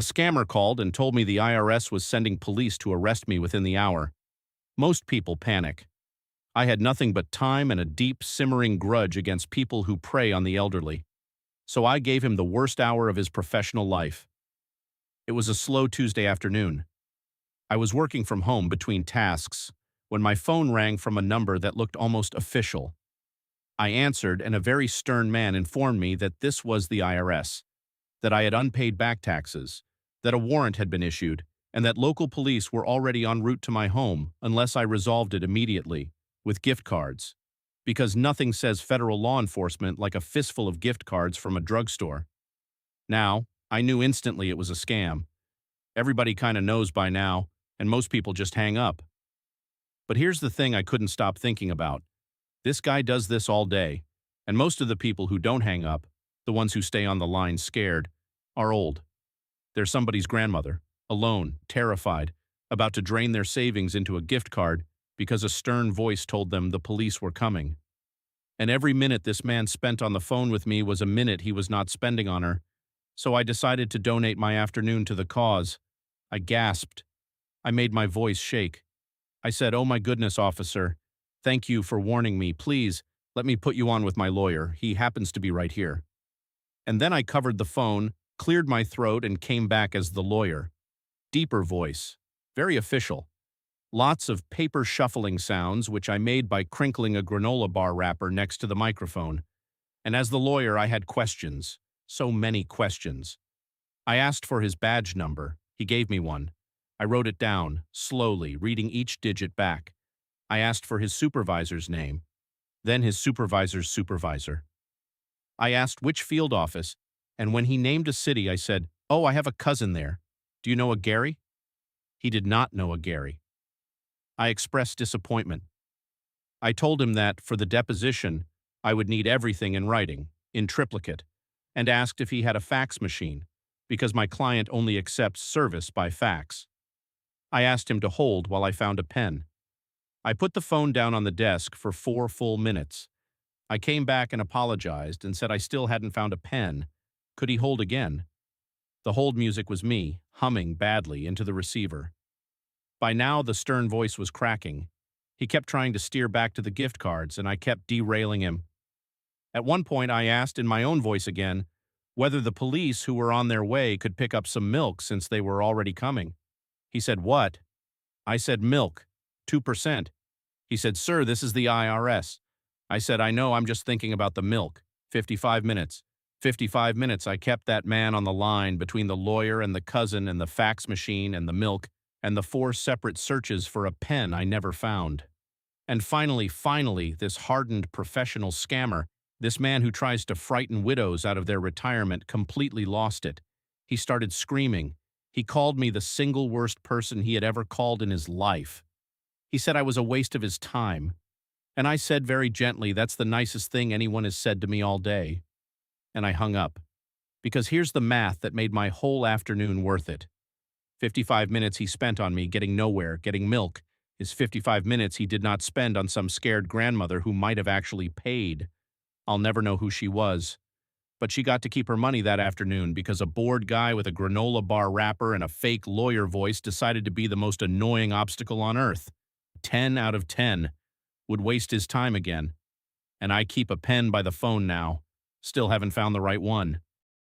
A scammer called and told me the IRS was sending police to arrest me within the hour. Most people panic. I had nothing but time and a deep, simmering grudge against people who prey on the elderly. So I gave him the worst hour of his professional life. It was a slow Tuesday afternoon. I was working from home between tasks when my phone rang from a number that looked almost official. I answered, and a very stern man informed me that this was the IRS, that I had unpaid back taxes, that a warrant had been issued, and that local police were already en route to my home unless I resolved it immediately, with gift cards, because nothing says federal law enforcement like a fistful of gift cards from a drugstore. Now, I knew instantly it was a scam. Everybody kinda knows by now, and most people just hang up. But here's the thing I couldn't stop thinking about. This guy does this all day, and most of the people who don't hang up, the ones who stay on the line scared, are old. They're somebody's grandmother, alone, terrified, about to drain their savings into a gift card because a stern voice told them the police were coming. And every minute this man spent on the phone with me was a minute he was not spending on her, so I decided to donate my afternoon to the cause. I gasped. I made my voice shake. I said, "Oh my goodness, officer. Thank you for warning me. Please, let me put you on with my lawyer. He happens to be right here." And then I covered the phone, cleared my throat, and came back as the lawyer. Deeper voice. Very official. Lots of paper shuffling sounds, which I made by crinkling a granola bar wrapper next to the microphone. And as the lawyer, I had questions. So many questions. I asked for his badge number. He gave me one. I wrote it down, slowly, reading each digit back. I asked for his supervisor's name, then his supervisor's supervisor. I asked which field office, and when he named a city, I said, "Oh, I have a cousin there. Do you know a Gary?" He did not know a Gary. I expressed disappointment. I told him that, for the deposition, I would need everything in writing, in triplicate, and asked if he had a fax machine, because my client only accepts service by fax. I asked him to hold while I found a pen. I put the phone down on the desk for 4 full minutes. I came back and apologized and said I still hadn't found a pen. Could he hold again? The hold music was me, humming badly into the receiver. By now, the stern voice was cracking. He kept trying to steer back to the gift cards, and I kept derailing him. At one point, I asked in my own voice again whether the police who were on their way could pick up some milk since they were already coming. He said, "What?" I said, "Milk, 2%. He said, "Sir, this is the IRS." I said, "I know, I'm just thinking about the milk." 55 minutes. 55 minutes I kept that man on the line between the lawyer and the cousin and the fax machine and the milk and the 4 separate searches for a pen I never found. And finally, this hardened professional scammer, this man who tries to frighten widows out of their retirement, completely lost it. He started screaming. He called me the single worst person he had ever called in his life. He said I was a waste of his time. And I said very gently, "That's the nicest thing anyone has said to me all day." And I hung up. Because here's the math that made my whole afternoon worth it. 55 minutes he spent on me getting nowhere, getting milk. His 55 minutes he did not spend on some scared grandmother who might have actually paid. I'll never know who she was. But she got to keep her money that afternoon because a bored guy with a granola bar wrapper and a fake lawyer voice decided to be the most annoying obstacle on earth. 10 out of 10 would waste his time again. And I keep a pen by the phone now. Still haven't found the right one.